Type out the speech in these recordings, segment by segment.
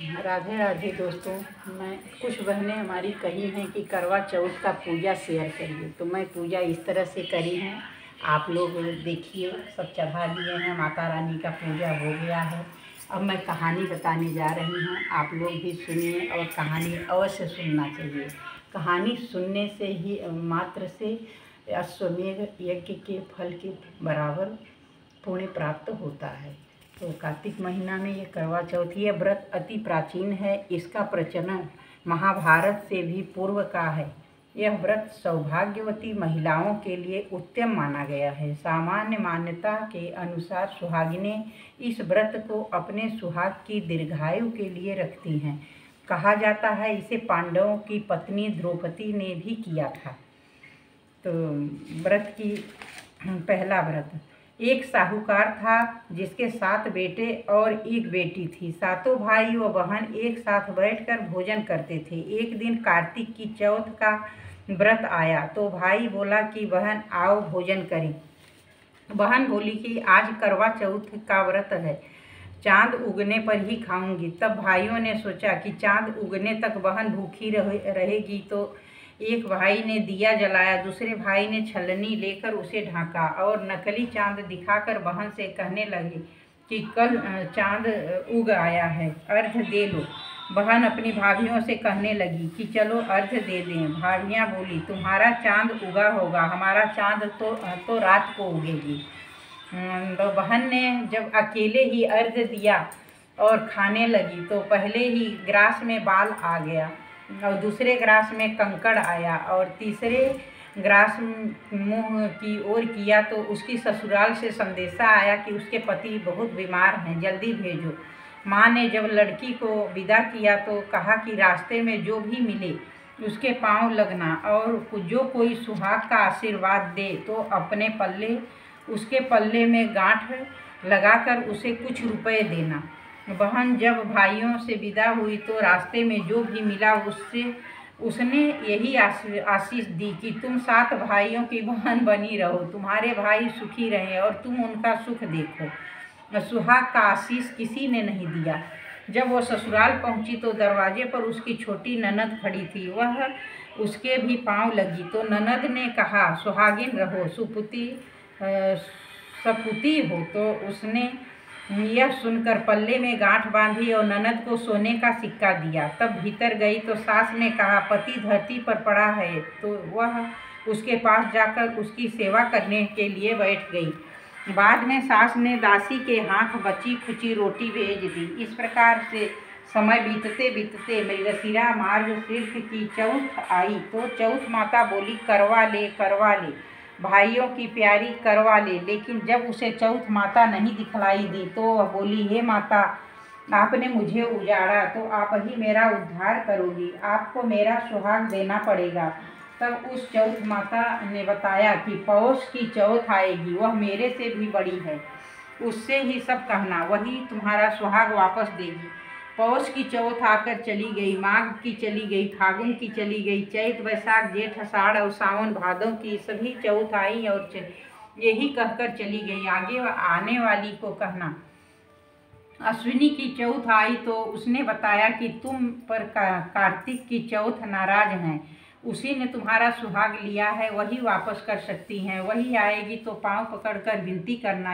राधे राधे दोस्तों। मैं कुछ बहनें हमारी कही हैं कि करवा चौथ का पूजा शेयर करिए, तो मैं पूजा इस तरह से करी है। आप लोग देखिए, सब चढ़ा दिए हैं, माता रानी का पूजा हो गया है। अब मैं कहानी बताने जा रही हूँ, आप लोग भी सुनिए और कहानी अवश्य सुनना चाहिए। कहानी सुनने से ही मात्र से अश्वमेध यज्ञ के फल के बराबर पुण्य प्राप्त होता है। तो कार्तिक महीना में ये करवा चौथ, यह व्रत अति प्राचीन है। इसका प्रचलन महाभारत से भी पूर्व का है। यह व्रत सौभाग्यवती महिलाओं के लिए उत्तम माना गया है। सामान्य मान्यता के अनुसार सुहागिनें इस व्रत को अपने सुहाग की दीर्घायु के लिए रखती हैं। कहा जाता है इसे पांडवों की पत्नी द्रौपदी ने भी किया था। तो व्रत की पहला व्रत। एक साहूकार था जिसके 7 बेटे और 1 बेटी थी। सातों भाई व बहन एक साथ बैठकर भोजन करते थे। एक दिन कार्तिक की चौथ का व्रत आया तो भाई बोला कि बहन आओ भोजन करें। बहन बोली कि आज करवा चौथ का व्रत है, चांद उगने पर ही खाऊंगी। तब भाइयों ने सोचा कि चांद उगने तक बहन भूखी रहेगी, तो एक भाई ने दिया जलाया, दूसरे भाई ने छलनी लेकर उसे ढांका और नकली चांद दिखाकर बहन से कहने लगे कि कल चांद उग आया है, अर्घ दे लो। बहन अपनी भाभीयों से कहने लगी कि चलो अर्घ दे दें। भाभियाँ बोली तुम्हारा चांद उगा होगा, हमारा चांद तो रात को उगेगी। तो बहन ने जब अकेले ही अर्घ दिया और खाने लगी तो पहले ही ग्रास में बाल आ गया और दूसरे ग्रास में कंकड़ आया और तीसरे ग्रास मुंह की ओर किया तो उसकी ससुराल से संदेशा आया कि उसके पति बहुत बीमार हैं, जल्दी भेजो। माँ ने जब लड़की को विदा किया तो कहा कि रास्ते में जो भी मिले उसके पांव लगना और जो कोई सुहाग का आशीर्वाद दे तो अपने उसके पल्ले में गांठ लगाकर उसे कुछ रुपए देना। बहन जब भाइयों से विदा हुई तो रास्ते में जो भी मिला उसने यही आशीष दी कि तुम 7 भाइयों की बहन बनी रहो, तुम्हारे भाई सुखी रहें और तुम उनका सुख देखो। सुहाग का आशीष किसी ने नहीं दिया। जब वो ससुराल पहुंची तो दरवाजे पर उसकी छोटी ननद खड़ी थी। वह उसके भी पांव लगी तो ननद ने कहा सुहागिन रहो, सपूती हो। तो उसने यह सुनकर पल्ले में गांठ बांधी और ननद को सोने का सिक्का दिया। तब भीतर गई तो सास ने कहा पति धरती पर पड़ा है, तो वह उसके पास जाकर उसकी सेवा करने के लिए बैठ गई। बाद में सास ने दासी के हाथ बची खुची रोटी भेज दी। इस प्रकार से समय बीतते बीतते मृगशिरा मार्गशीर्ष की चौथ आई तो चौथ माता बोली करवा ले करवा ले, भाइयों की प्यारी करवा ले। लेकिन जब उसे चौथ माता नहीं दिखलाई दी तो वह बोली हे माता, आपने मुझे उजाड़ा तो आप ही मेरा उद्धार करोगी, आपको मेरा सुहाग देना पड़ेगा। तब उस चौथ माता ने बताया कि पौष की चौथ आएगी, वह मेरे से भी बड़ी है, उससे ही सब कहना, वही तुम्हारा सुहाग वापस देगी। पौष की चौथ आकर चली गई, माघ की चली गई, फागुन की चली गई, चैत बैसाख जेठ आषाढ़ और सावन भादों की सभी चौथ आई और यही कहकर चली गई। आगे आने वाली को कहना। अश्विनी की चौथ आई तो उसने बताया कि तुम पर कार्तिक की चौथ नाराज हैं, उसी ने तुम्हारा सुहाग लिया है, वही वापस कर सकती हैं, वही आएगी तो पांव पकड़कर विनती करना।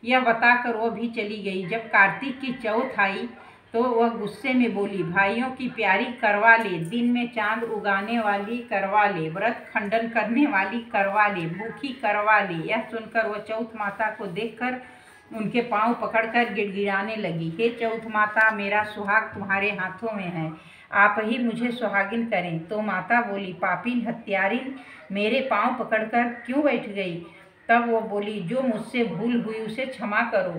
यह बताकर वो भी चली गई। जब कार्तिक की चौथ आई तो वह गुस्से में बोली भाइयों की प्यारी करवा ले, दिन में चांद उगाने वाली करवा ले, व्रत खंडन करने वाली करवा ले, भूखी करवा ले। यह सुनकर वह चौथ माता को देखकर उनके पांव पकड़कर गिड़गिड़ाने लगी, हे चौथ माता, मेरा सुहाग तुम्हारे हाथों में है, आप ही मुझे सुहागिन करें। तो माता बोली पापिन हत्यारिन, मेरे पांव पकड़कर क्यों बैठ गई। तब वो बोली जो मुझसे भूल हुई उसे क्षमा करो,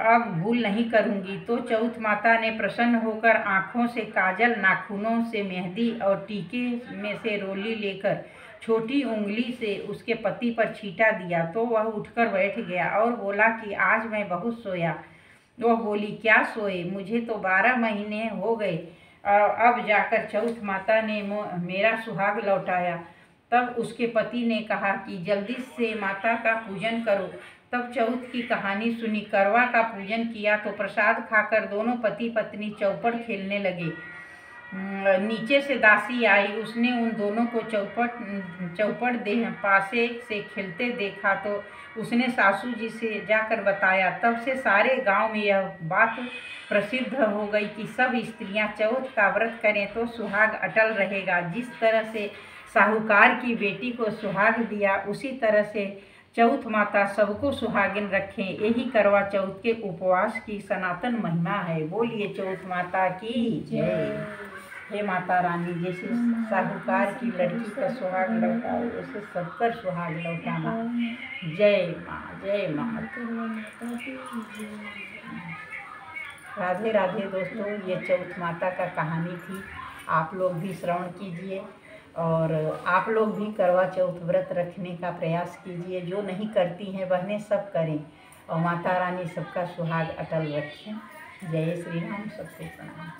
अब भूल नहीं करूँगी। तो चौथ माता ने प्रसन्न होकर आँखों से काजल, नाखूनों से मेहंदी और टीके में से रोली लेकर छोटी उंगली से उसके पति पर छींटा दिया तो वह उठकर बैठ गया और बोला कि आज मैं बहुत सोया। वह बोली क्या सोए, मुझे तो 12 महीने हो गए, अब जाकर चौथ माता ने मेरा सुहाग लौटाया। तब उसके पति ने कहा कि जल्दी से माता का पूजन करो, तब चौथ की कहानी सुनी। करवा का पूजन किया तो प्रसाद खाकर दोनों पति पत्नी चौपड़ खेलने लगे। नीचे से दासी आई, उसने उन दोनों को चौपड़ दे पासे से खेलते देखा तो उसने सासू जी से जाकर बताया। तब से सारे गांव में यह बात प्रसिद्ध हो गई कि सब स्त्रियां चौथ का व्रत करें तो सुहाग अटल रहेगा। जिस तरह से साहूकार की बेटी को सुहाग दिया, उसी तरह से चौथ माता सबको सुहागिन रखें। यही करवा चौथ के उपवास की सनातन महिमा है। बोलिए चौथ माता की जय। हे माता रानी, जैसे साहूकार की लड़की का सुहाग लौटा वैसे सबकर सुहाग लौटाना। जय माँ, जय माँ। राधे राधे दोस्तों, ये चौथ माता का कहानी थी। आप लोग भी श्रवण कीजिए और आप लोग भी करवा चौथ व्रत रखने का प्रयास कीजिए। जो नहीं करती हैं बहनें सब करें और माता रानी सबका सुहाग अटल रखें। जय श्री राम, सबको प्रणाम।